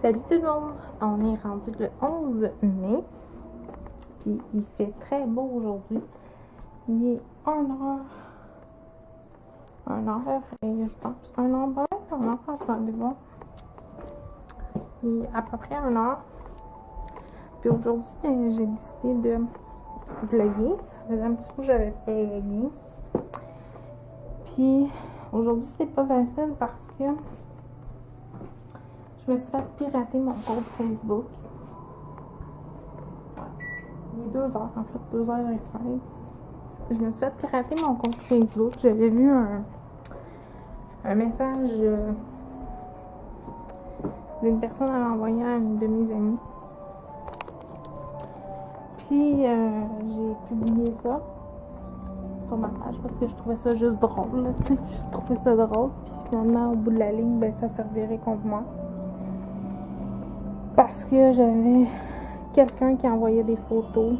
Salut tout le monde! On est rendu le 11 mai. Puis il fait très beau aujourd'hui. Il est 1h. 1h et je pense 1h ben, 1h, je vais aller voir. Il est à peu près 1h. Puis aujourd'hui, j'ai décidé de vlogger. Ça faisait un petit peu que j'avais pas vlogué. Puis aujourd'hui, c'est pas facile parce que je me suis fait pirater mon compte Facebook. Il est 2h, en fait, 2h05. Je me suis fait pirater mon compte Facebook. J'avais vu un message d'une personne à m'envoyer à une de mes amies. Puis j'ai publié ça sur ma page parce que je trouvais ça juste drôle, tu sais. Je trouvais ça drôle. Puis finalement, au bout de la ligne, ben ça servirait contre moi. Parce que j'avais quelqu'un qui envoyait des photos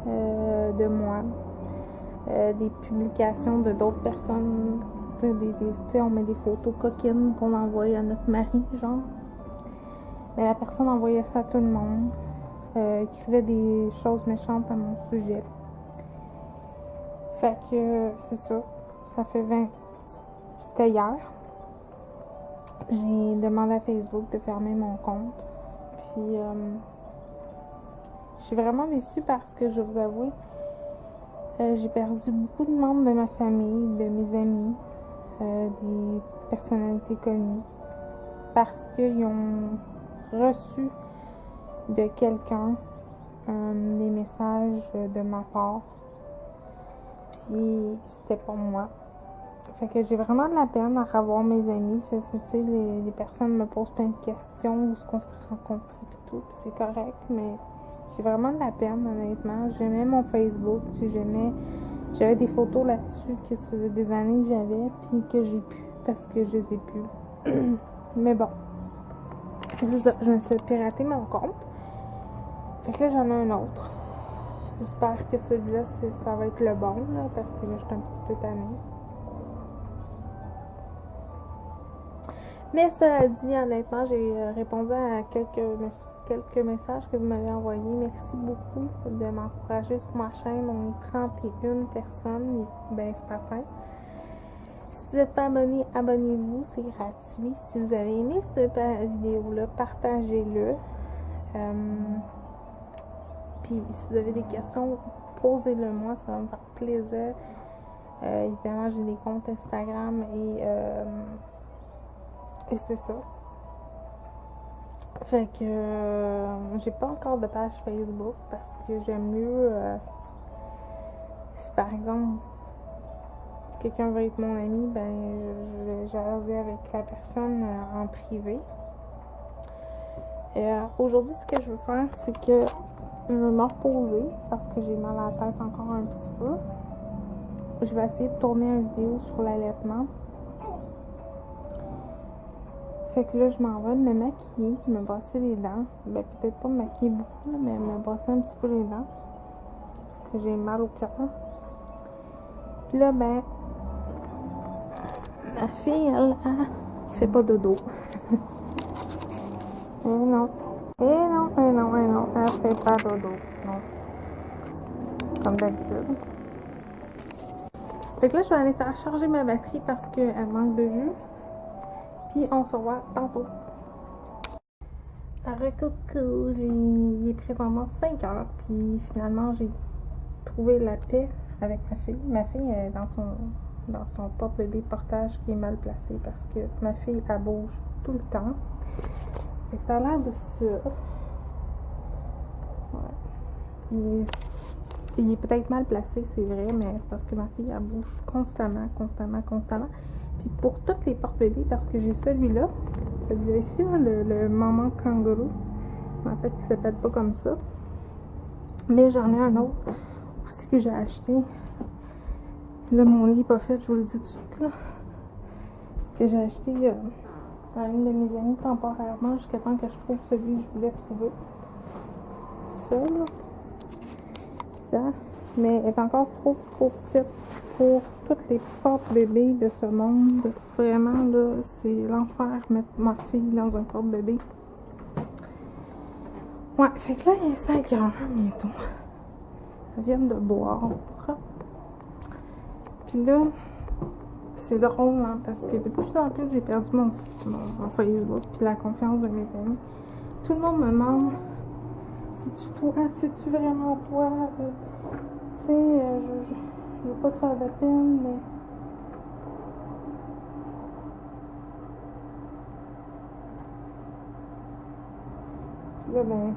de moi, des publications de d'autres personnes. Tu sais, on met des photos coquines qu'on envoie à notre mari, genre. Mais la personne envoyait ça à tout le monde. Écrivait des choses méchantes à mon sujet. Fait que c'est ça. Ça fait 20. C'était hier. J'ai demandé à Facebook de fermer mon compte. Puis je suis vraiment déçue parce que je vais vous avouer, j'ai perdu beaucoup de membres de ma famille, de mes amis, des personnalités connues, parce qu'ils ont reçu de quelqu'un des messages de ma part, puis c'était pas moi. Fait que j'ai vraiment de la peine à revoir mes amis. Tu sais, les personnes me posent plein de questions, où est-ce qu'on s'est rencontrés pis tout, pis c'est correct, mais j'ai vraiment de la peine, honnêtement. J'aimais mon Facebook, j'avais des photos là-dessus que ça faisait des années que j'avais, puis que j'ai pu, parce que je les ai plus. Mais bon, c'est ça, je me suis piraté mon compte. Fait que là, j'en ai un autre. J'espère que celui-là, ça va être le bon, là, parce que là, je suis un petit peu tannée. Mais cela dit, honnêtement, j'ai répondu à quelques messages que vous m'avez envoyés. Merci beaucoup de m'encourager sur ma chaîne. On est 31 personnes. Ben, c'est pas fin. Si vous n'êtes pas abonné, abonnez-vous. C'est gratuit. Si vous avez aimé cette vidéo-là, partagez-le. Puis, si vous avez des questions, posez-le moi. Ça va me faire plaisir. Évidemment, j'ai des comptes Instagram et c'est ça. Fait que j'ai pas encore de page Facebook parce que j'aime mieux si par exemple quelqu'un veut être mon ami, ben je vais jaser avec la personne en privé. Aujourd'hui, ce que je veux faire, c'est que je veux me reposer parce que j'ai mal à la tête encore un petit peu. Je vais essayer de tourner une vidéo sur l'allaitement. Fait que là, je m'en vais me maquiller, me brosser les dents. Ben, peut-être pas me maquiller beaucoup, là, mais me brosser un petit peu les dents. Parce que j'ai mal au cœur. Puis là, ben, ma fille, elle fait pas dodo. Eh non. Elle fait pas dodo. Non. Comme d'habitude. Fait que là, je vais aller faire charger ma batterie parce qu'elle manque de jus. Puis on se revoit tantôt. Coucou, il est présentement 5h, puis finalement j'ai trouvé la paix avec ma fille. Ma fille est dans son porte-bébé portage qui est mal placé parce que ma fille, elle bouge tout le temps. Et ça a l'air de ça. Ouais. Il est peut-être mal placé, c'est vrai, mais c'est parce que ma fille, elle bouge constamment. Puis pour toutes les porte-bébés, parce que j'ai celui-là ici, là, le maman kangourou, en fait il s'appelle pas comme ça, mais j'en ai un autre aussi que j'ai acheté. Là mon lit est pas fait, je vous le dis tout de suite là, que j'ai acheté à une de mes amies temporairement jusqu'à temps que je trouve celui que je voulais trouver. Ça là, ça, mais elle est encore trop petite pour toutes les porte-bébés de ce monde. Vraiment, là, c'est l'enfer mettre ma fille dans un porte-bébé. Ouais, fait que là, il est 5 heures bientôt. Elles viennent de boire. Puis là, c'est drôle, hein, parce que de plus en plus, j'ai perdu mon Facebook puis la confiance de mes amis. Tout le monde me demande, c'est-tu toi, c'est-tu vraiment toi? Tu sais, je veux pas te faire de peine, mais... Puis là, ben,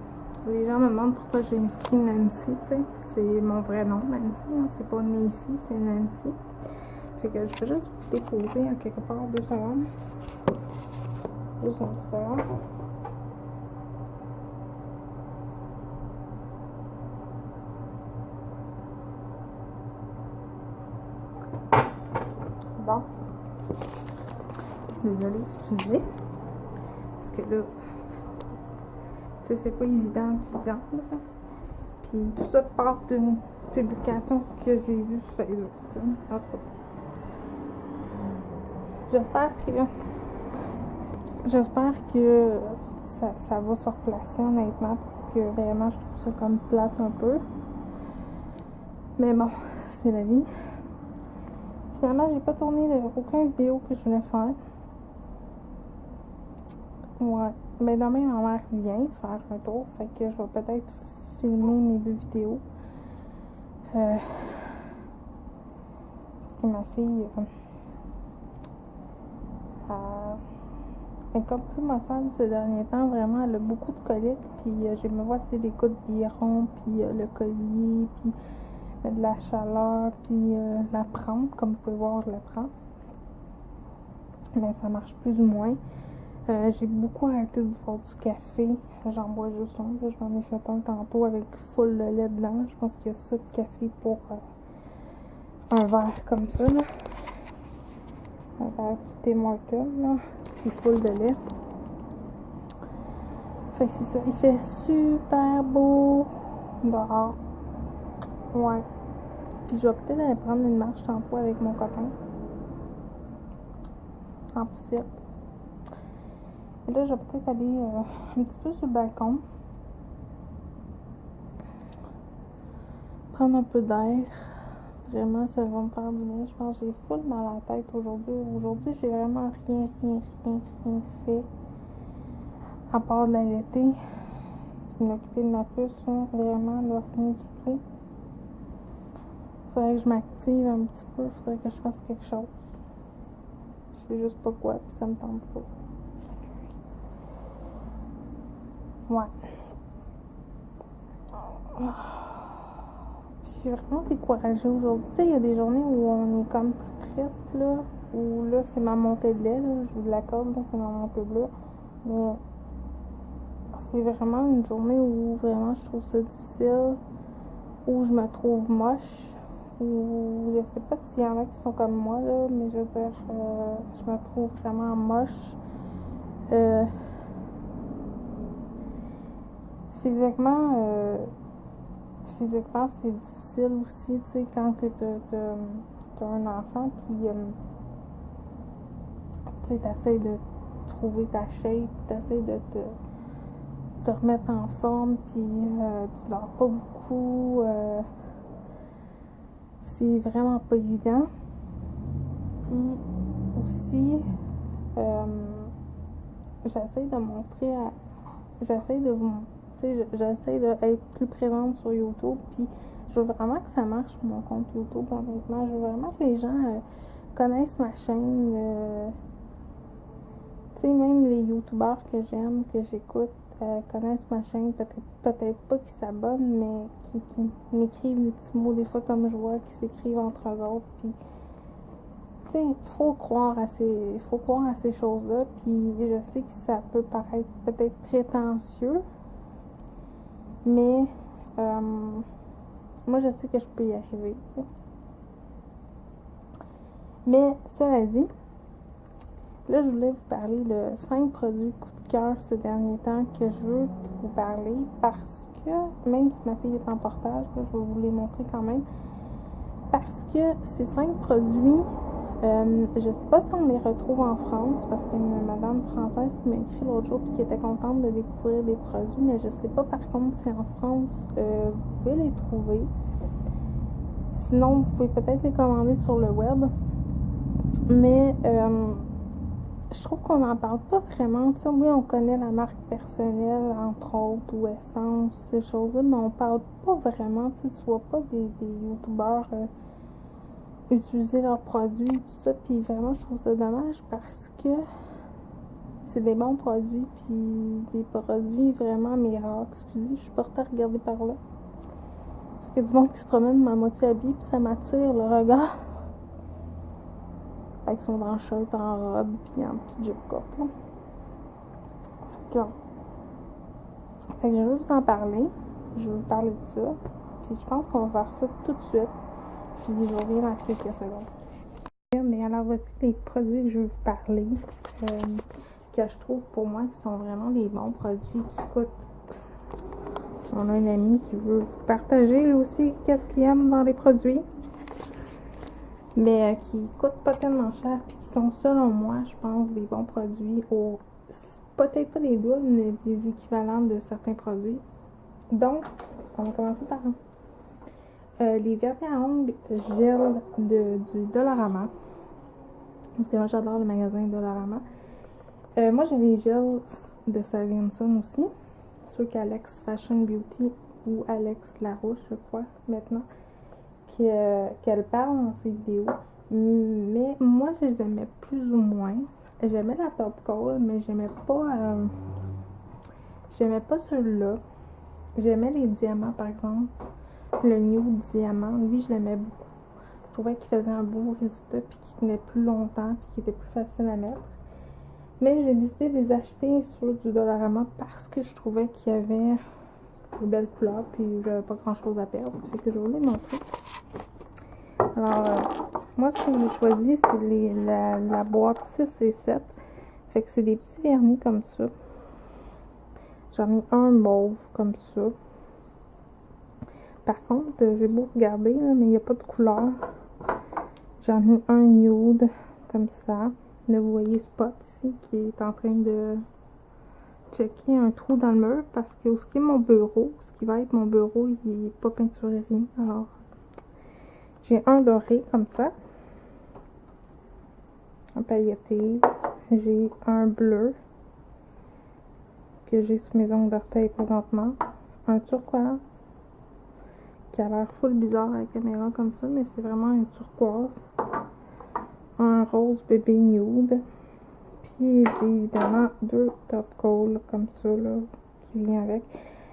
les gens me demandent pourquoi j'ai inscrit Nancy, tu sais. C'est mon vrai nom, Nancy, hein, c'est pas Nancy, c'est Nancy. Fait que je vais juste vous déposer en quelque part 2 secondes. Juste un petit seconde. Bon. Désolée, excusez. Parce que là, tu sais, c'est pas évident. Là. Puis tout ça part d'une publication que j'ai vue sur Facebook. T'sais. En tout cas. J'espère que ça va se replacer honnêtement parce que vraiment je trouve ça comme plate un peu. Mais bon, c'est la vie. Finalement, j'ai pas tourné aucune vidéo que je voulais faire. Ouais. Mais demain, ma mère vient faire un tour. Fait que je vais peut-être filmer mes 2 vidéos. Parce que ma fille... elle est comme plus maussade ces derniers temps. Vraiment, elle a beaucoup de coliques. Puis je me vois c'est des coups de biberon. Puis le collier. Puis de la chaleur. Puis la prendre. Comme vous pouvez voir, je la prends. Mais ça marche plus ou moins. J'ai beaucoup arrêté de boire du café. J'en bois juste un. Là, je m'en ai fait un tantôt avec full de lait dedans. Je pense qu'il y a ça de café pour un verre comme ça. Là. Un verre de thé Morton, là. Puis full de lait. Fait que c'est ça. Il fait super beau dehors. Ouais. Puis je vais peut-être aller prendre une marche tantôt avec mon copain. En poussière. Et là, je vais peut-être aller un petit peu sur le balcon. Prendre un peu d'air. Vraiment, ça va me faire du bien. Je pense que j'ai full mal à la tête aujourd'hui. Aujourd'hui, j'ai vraiment rien fait. À part de l'allaiter. Puis m'occuper de ma puce. Là. Vraiment, là, rien du tout. Faudrait que je m'active un petit peu. Faudrait que je fasse quelque chose. Je sais juste pas quoi. Puis ça me tente pas. Ouais. Puis je suis vraiment découragée aujourd'hui. Tu sais, il y a des journées où on est comme plus triste, là. Où là, c'est ma montée de lait, là. Je vous l'accorde, là, c'est ma montée de lait. Mais c'est vraiment une journée où vraiment je trouve ça difficile. Où je me trouve moche. Où je sais pas s'il y en a qui sont comme moi, là. Mais je veux dire, je me trouve vraiment moche. Physiquement, c'est difficile aussi, tu sais, quand t'as un enfant, puis tu sais, t'essayes de trouver ta shape, t'essayes de te remettre en forme, puis tu dors pas beaucoup, c'est vraiment pas évident. Puis aussi, j'essaie d'être plus présente sur YouTube, puis je veux vraiment que ça marche mon compte YouTube, honnêtement. Je veux vraiment que les gens connaissent ma chaîne. Tu sais, même les YouTubeurs que j'aime, que j'écoute, connaissent ma chaîne. Peut-être pas qu'ils s'abonnent, mais qui m'écrivent des petits mots des fois comme je vois, qui s'écrivent entre eux autres. Puis, tu sais, faut croire à ces choses-là. Puis je sais que ça peut paraître peut-être prétentieux. Mais moi, je sais que je peux y arriver, tu sais. Mais, cela dit, là, je voulais vous parler de 5 produits coup de cœur ces derniers temps que je veux vous parler parce que, même si ma fille est en portage, là, je vais vous les montrer quand même, parce que ces 5 produits Je sais pas si on les retrouve en France, parce qu'une madame française qui m'a écrit l'autre jour et qui était contente de découvrir des produits, mais je sais pas par contre si en France vous pouvez les trouver. Sinon, vous pouvez peut-être les commander sur le web. Mais je trouve qu'on n'en parle pas vraiment. T'sais, oui, on connaît la marque personnelle, entre autres, ou Essence, ces choses-là, mais on parle pas vraiment. Tu vois pas des youtubeurs utiliser leurs produits, tout ça. Puis vraiment, je trouve ça dommage parce que c'est des bons produits, puis des produits vraiment miracles. Excusez, je suis portée à regarder par là. Parce qu'il y a du monde qui se promène à moitié habillé, puis ça m'attire le regard. Avec son grand shirt en robe, puis en petite jupe courte, là. Fait que je veux vous en parler. Je veux vous parler de ça. Puis je pense qu'on va faire ça tout de suite. Puis je reviens dans quelques secondes. Mais alors voici les produits que je veux vous parler. Que je trouve pour moi qui sont vraiment des bons produits qui coûtent. On a un ami qui veut vous partager lui aussi qu'est-ce qu'il aime dans les produits. Mais qui coûtent pas tellement cher puis qui sont selon moi, je pense, des bons produits peut-être pas des doubles, mais des équivalents de certains produits. Donc, on va commencer par les vernis à ongles gel du Dollarama. Parce que moi j'adore le magasin Dollarama. Moi j'ai les gels de Savinson aussi. Ceux qu'Alex Fashion Beauty ou Alex Larouche, je crois, maintenant, qu'elle parle dans ses vidéos. Mais moi je les aimais plus ou moins. J'aimais la Top Coat, mais j'aimais pas celui-là. J'aimais les diamants par exemple. Le Nude Diamant, lui je l'aimais beaucoup. Je trouvais qu'il faisait un beau résultat puis qu'il tenait plus longtemps puis qu'il était plus facile à mettre. Mais j'ai décidé de les acheter sur du Dollarama parce que je trouvais qu'il y avait de belles couleurs puis j'avais pas grand chose à perdre. Fait que je vais vous les montrer. Alors, moi ce que j'ai choisi c'est la boîte 6 et 7. Fait que c'est des petits vernis comme ça. J'en ai un mauve comme ça. Par contre, j'ai beau regarder, là, mais il n'y a pas de couleur. J'en ai un nude, comme ça. Là, vous voyez Spot ici, qui est en train de checker un trou dans le mur, parce que ce qui est mon bureau, ce qui va être mon bureau, il n'est pas peinturé rien. Alors, j'ai un doré, comme ça. Un pailleté. J'ai un bleu, que j'ai sous mes ongles d'orteil présentement. Un turquoise, qui a l'air full bizarre à la caméra comme ça, mais c'est vraiment un turquoise. Un rose bébé nude. Puis j'ai évidemment deux Top Coat comme ça là, qui vient avec.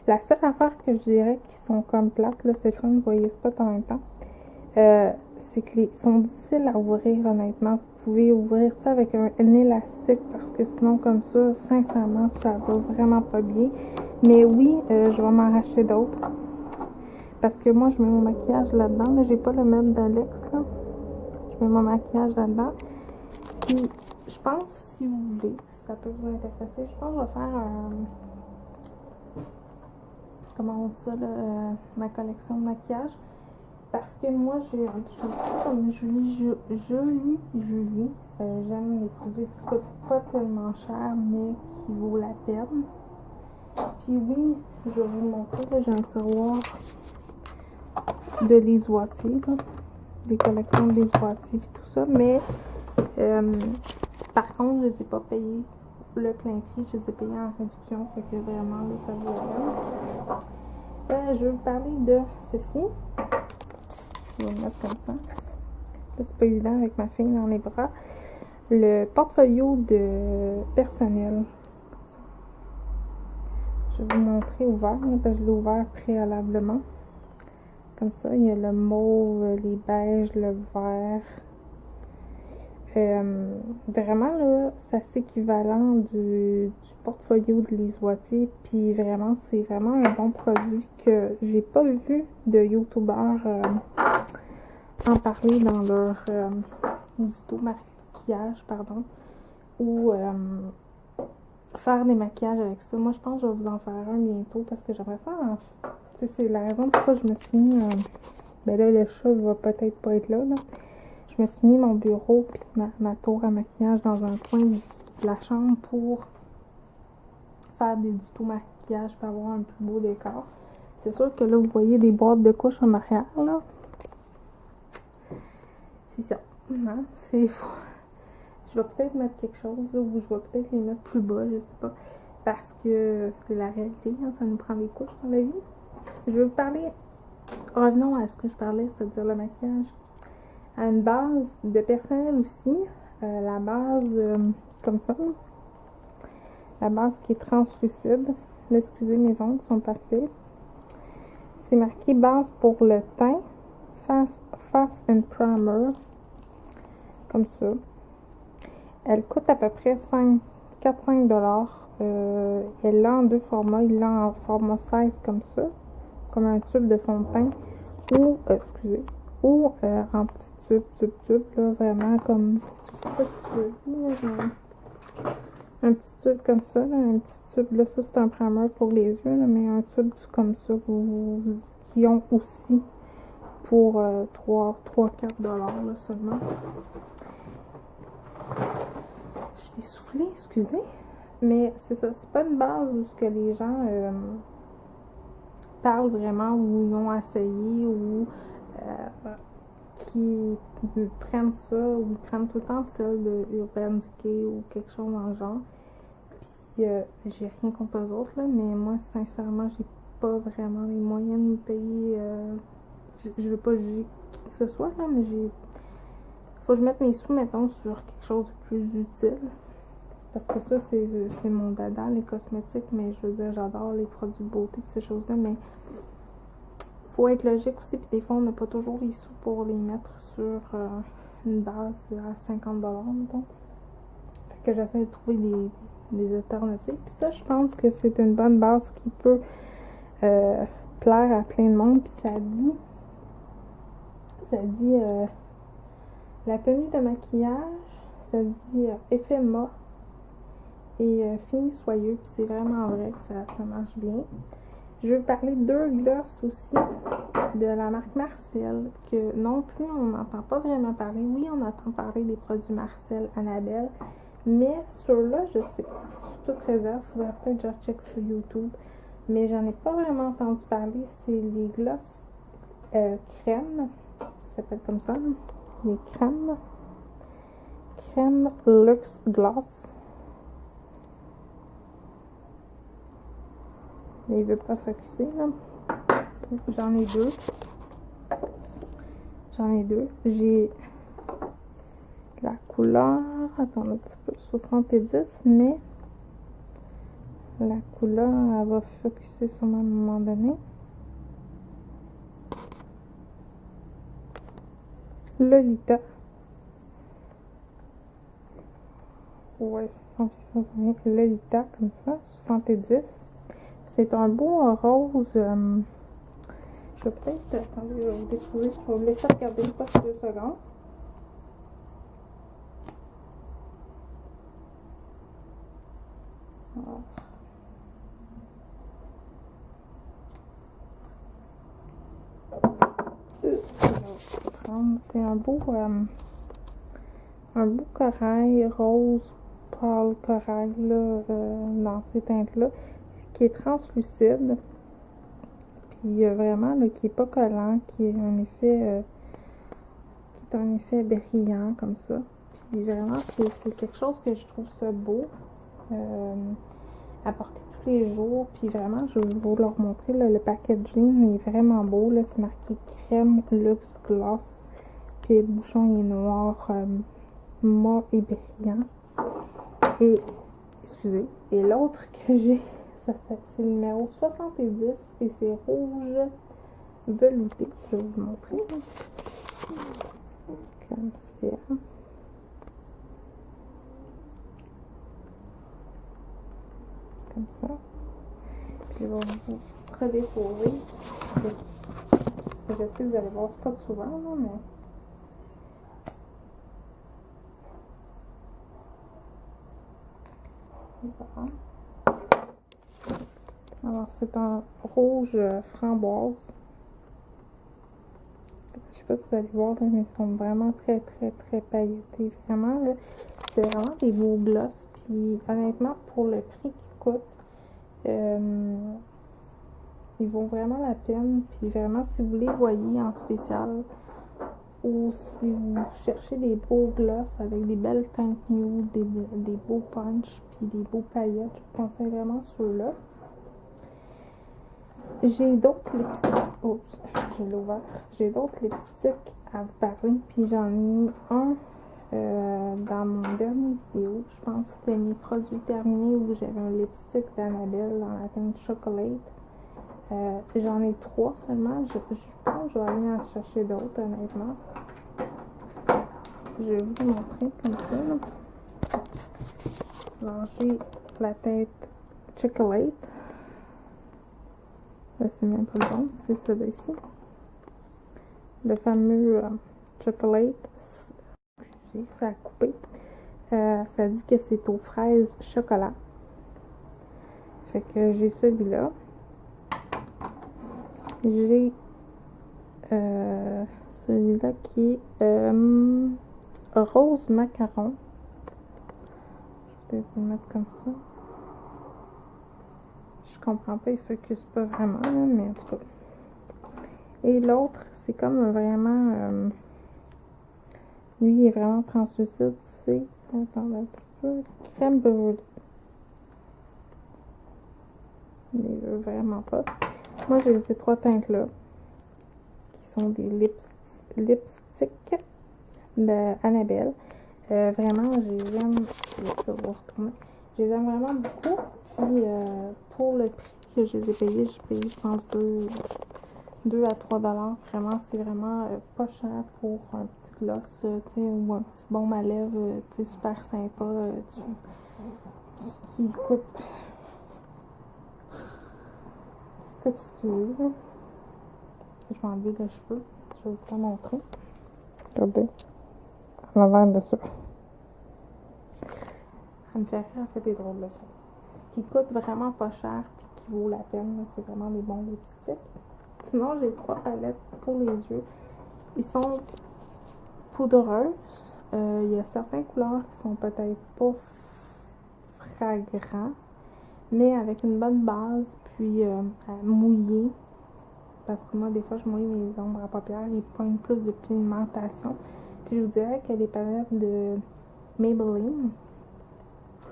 La seule affaire que je dirais qui sont comme plates, là, c'est le fun, vous voyez Spot en même temps. C'est qu'ils sont difficiles à ouvrir honnêtement. Vous pouvez ouvrir ça avec un élastique parce que sinon comme ça, sincèrement, ça va vraiment pas bien. Mais oui, je vais m'en racheter d'autres. Parce que moi, je mets mon maquillage là-dedans. Là, j'ai pas le même d'Alex, là. Je mets mon maquillage là-dedans. Puis, je pense, si vous voulez, si ça peut vous intéresser, je pense que je vais faire comment on dit ça, là, ma collection de maquillage. Parce que moi, je suis un peu comme Julie. J'aime les produits qui coûtent pas tellement cher, mais qui vaut la peine. Puis oui, je vais vous montrer, là, j'ai un tiroir de Lise Wattier, des collections de Lise Wattier et tout ça, mais par contre, je les ai pas payés le plein prix, je les ai payés en réduction, fait que vraiment, là, ça vaut la peine. Je vais vous parler de ceci. Je vais le mettre comme ça. Là, c'est pas évident avec ma fille dans les bras. Le portfolio de personnel. Je vais vous montrer ouvert, là, parce que je l'ai ouvert préalablement. Comme ça, il y a le mauve, les beiges, le vert. Vraiment, là, c'est assez équivalent du portfolio de Lise Wattier. Puis vraiment, c'est vraiment un bon produit que j'ai pas vu de youtubeurs en parler dans leur tuto maquillage, pardon. Ou faire des maquillages avec ça. Moi, je pense que je vais vous en faire un bientôt parce que j'aimerais ça. C'est la raison pourquoi je me suis mis. Ben là, le chat va peut-être pas être là. je me suis mis mon bureau puis ma tour à maquillage dans un coin de la chambre pour faire du tout maquillage pour avoir un plus beau décor. C'est sûr que là, vous voyez des boîtes de couches en arrière, là. C'est ça. Non, c'est fou. Je vais peut-être mettre quelque chose, là, ou je vais peut-être les mettre plus bas, je sais pas. Parce que c'est la réalité, hein, ça nous prend des couches dans la vie. Je vais vous parler, revenons à ce que je parlais, c'est-à-dire le maquillage. À une base de personnel aussi, la base comme ça, la base qui est translucide. Là, excusez, mes ongles sont parfaits. C'est marqué base pour le teint, face and primer, comme ça. Elle coûte à peu près 4-5$. Elle l'a en deux formats. Il l'a en format 16 comme ça, comme un tube de fond de teint, ou, ou en petit tube, là, vraiment comme, je sais pas si tu veux, un petit tube comme ça, là, un petit tube, là, ça c'est un primer pour les yeux, là, mais un tube comme ça, qui ont aussi pour 3-4$ là, seulement. Je suis essoufflée, excusez. Mais c'est ça, c'est pas une base où ce que les gens parlent vraiment, où ils ont essayé, ou qui prennent ça, ou ils prennent tout le temps celle de Urban Decay ou quelque chose dans le genre. Puis j'ai rien contre eux autres, là, mais moi, sincèrement, j'ai pas vraiment les moyens de me payer. Je veux pas juger qui que ce soit, là, mais faut que je mette mes sous, mettons, sur quelque chose de plus utile. Parce que ça, c'est mon dada, les cosmétiques, mais je veux dire, j'adore les produits de beauté et ces choses-là, mais faut être logique aussi, puis des fois, on n'a pas toujours les sous pour les mettre sur une base à 50$, mettons. Fait que j'essaie de trouver des alternatives. Puis ça, je pense que c'est une bonne base qui peut plaire à plein de monde. Puis ça dit la tenue de maquillage, ça dit effet mat et fini soyeux, puis c'est vraiment vrai que ça marche bien. Je vais vous parler de deux glosses aussi de la marque Marcel, que non plus on n'entend pas vraiment parler. Oui, on entend parler des produits Marcel Annabelle, mais ceux-là, je sais pas, sous toute réserve, il faudrait peut-être que je check sur YouTube, mais j'en ai pas vraiment entendu parler. C'est les glosses crème, ça s'appelle comme ça, là. Les crème Luxe Gloss. Mais il veut pas focuser, là. J'en ai deux. J'ai la couleur, attends un petit peu, 70, mais la couleur, elle va focuser sur moi à un moment donné. Lolita. Ouais, Lolita, comme ça, 70. C'est un beau rose. Je vais peut-être. Attendez, je vais vous découvrir. Je vais vous laisser regarder une fois 2 secondes. C'est un beau corail rose pâle corail là, dans ces teintes-là, qui est translucide, puis vraiment là, qui est pas collant, qui est un effet brillant comme ça. Puis vraiment, c'est quelque chose que je trouve ça beau à porter tous les jours. Puis vraiment, je vais vous le remontrer, là, le packaging est vraiment beau, là, c'est marqué crème luxe gloss, puis le bouchon il est noir mat et brillant. Et excusez, et l'autre que j'ai, c'est le numéro 70 et c'est rouge velouté. Je vais vous montrer. Comme ça. Comme ça. Puis je vais vous redécorer. Je sais que vous allez voir, c'est pas souvent, là, mais. Voilà. Alors, c'est un rouge framboise. Je sais pas si vous allez voir, là, mais ils sont vraiment très, très, très pailletés. Vraiment, là, c'est vraiment des beaux gloss. Puis, honnêtement, pour le prix qu'ils coûtent, ils vont vraiment la peine. Puis, vraiment, si vous les voyez en spécial, ou si vous cherchez des beaux gloss avec des belles teintes nude, des beaux punch, puis des beaux paillettes, je vous conseille vraiment ceux-là. J'ai d'autres lipsticks. Oups, je l'ai ouvert. J'ai d'autres lipsticks à vous parler, puis j'en ai mis un dans mon dernier vidéo. Je pense que c'était mes produits terminés où j'avais un lipstick d'Annabelle dans la teinte chocolate. J'en ai 3 seulement. Je pense que je vais aller en chercher d'autres, honnêtement. Je vais vous montrer comme ça. Là. Alors, j'ai la teinte chocolate. Là, c'est même pas le bon, c'est celui-ci. Le fameux chocolate. Excusez, ça a coupé. Ça dit que c'est aux fraises chocolat. Fait que j'ai celui-là. J'ai celui-là qui est rose macaron. Je vais peut-être le mettre comme ça. Je comprends pas, il focus pas vraiment, là, mais en tout cas. Et l'autre, c'est comme vraiment... lui, il est vraiment translucide, c'est... Attendez un petit peu. Crème brûlée. Il veut vraiment pas. Moi, j'ai ces 3 teintes-là, qui sont des lipsticks d'Annabelle. Vraiment, je les aime. Je les aime vraiment beaucoup. Puis, pour le prix que je les ai payés, j'ai payé, je pense, 2 à 3 $. Vraiment, c'est vraiment pas cher pour un petit gloss, tu sais, ou un petit baume à lèvres, tu sais, super sympa, qui coûte... Excusez, là. Je vais enlever le cheveu. Je vais vous le montrer. Regardez. À l'envers de ça. Ça me fait rire, en fait, des drôles de ça. Qui coûte vraiment pas cher puis qui vaut la peine. C'est vraiment des bons lipsticks. Sinon, j'ai 3 palettes pour les yeux. Ils sont poudreuses. Il y a certaines couleurs qui sont peut-être pas fragrants, mais avec une bonne base, puis mouillée. Parce que moi, des fois, je mouille mes ombres à paupières. Ils pognent plus de pigmentation. Puis je vous dirais que les palettes de Maybelline,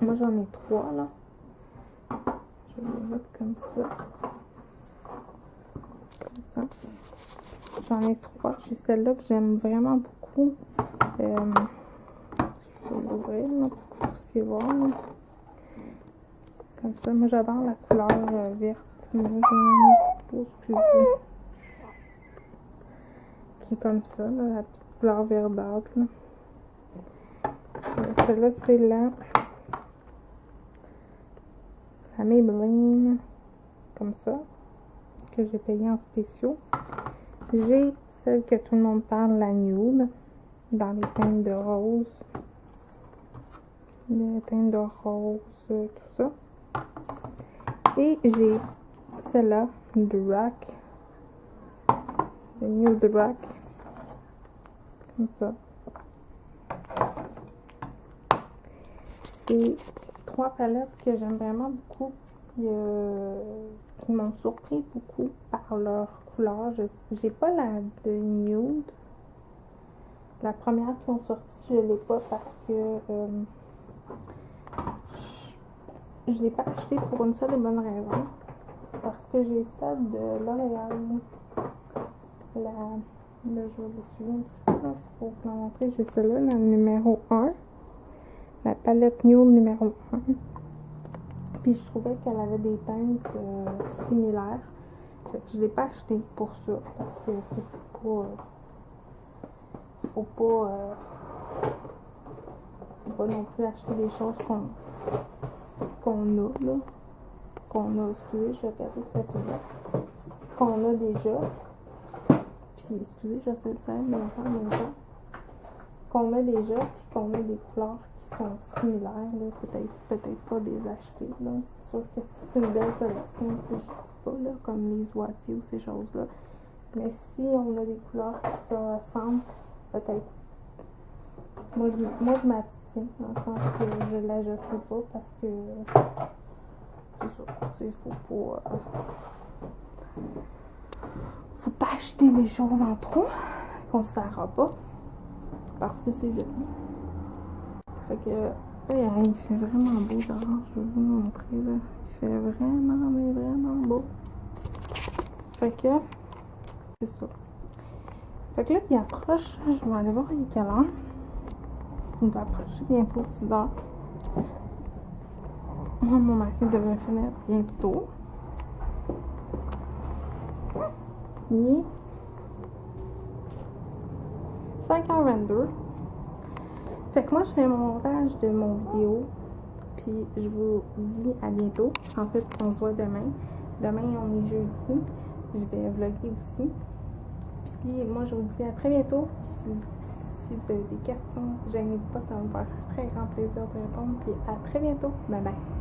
moi j'en ai 3 là. Je vais les mettre comme ça. Comme ça. J'en ai 3. J'ai celle-là que j'aime vraiment beaucoup. Je vais l'ouvrir là, pour que vous puissiez voir. Là. Comme ça. Moi j'adore la couleur verte. Moi j'en ai excusez. Qui est comme ça, là, la petite couleur verdâtre. Celle-là, c'est la Maybelline, comme ça, que j'ai payé en spéciaux. J'ai celle que tout le monde parle, la nude, dans les teintes de rose. Les teintes de rose, tout ça. Et j'ai celle-là, de Rack. C'est Nude Rack. Comme ça. C'est 3 palettes que j'aime vraiment beaucoup, qui m'ont surpris beaucoup par leur couleur. J'ai pas la de nude. La première qui ont sorti, je l'ai pas parce que je l'ai pas acheté pour une seule et bonne raison. Parce que j'ai celle de L'Oréal. Là, je vais l'essuyer un petit peu là, pour vous la montrer. J'ai celle-là, la numéro 1. La palette nude numéro 1. Puis je trouvais qu'elle avait des teintes similaires. Fait que je ne l'ai pas acheté pour ça. Parce que c'est pas. Faut pas non plus acheter des choses qu'on a là. Excusez, je vais regarder cette là. Qu'on a déjà. Puis excusez, j'essaie de faire mes enfants en même temps. Qu'on a déjà, puis qu'on a des couleurs qui sont similaires, là, peut-être pas des acheter, là. C'est sûr que c'est une belle collection, je dis pas, là, comme les oitiers ou ces choses-là. Mais si on a des couleurs qui se ressemblent, peut-être. Moi, je m'abstiens, dans le sens que je ne l'ajouterai pas parce que c'est ça. C'est faut pas acheter des choses en trop qu'on ne sert pas parce que c'est joli. Fait que, il fait vraiment beau dehors, je vais vous montrer là. Il fait vraiment, mais vraiment beau. Fait que, c'est ça. Fait que là, il approche, je vais aller voir il est quelle heure. Il va approcher bientôt 6 heures. Moi, mon mari devrait finir bientôt. Il est 5h22. Fait que moi, je fais mon montage de mon vidéo. Puis, je vous dis à bientôt. En fait, on se voit demain. Demain, on est jeudi. Je vais vlogger aussi. Puis, moi, je vous dis à très bientôt. Si vous avez des questions, gênez-vous pas, ça va me faire très grand plaisir de répondre. Puis, à très bientôt. Bye bye.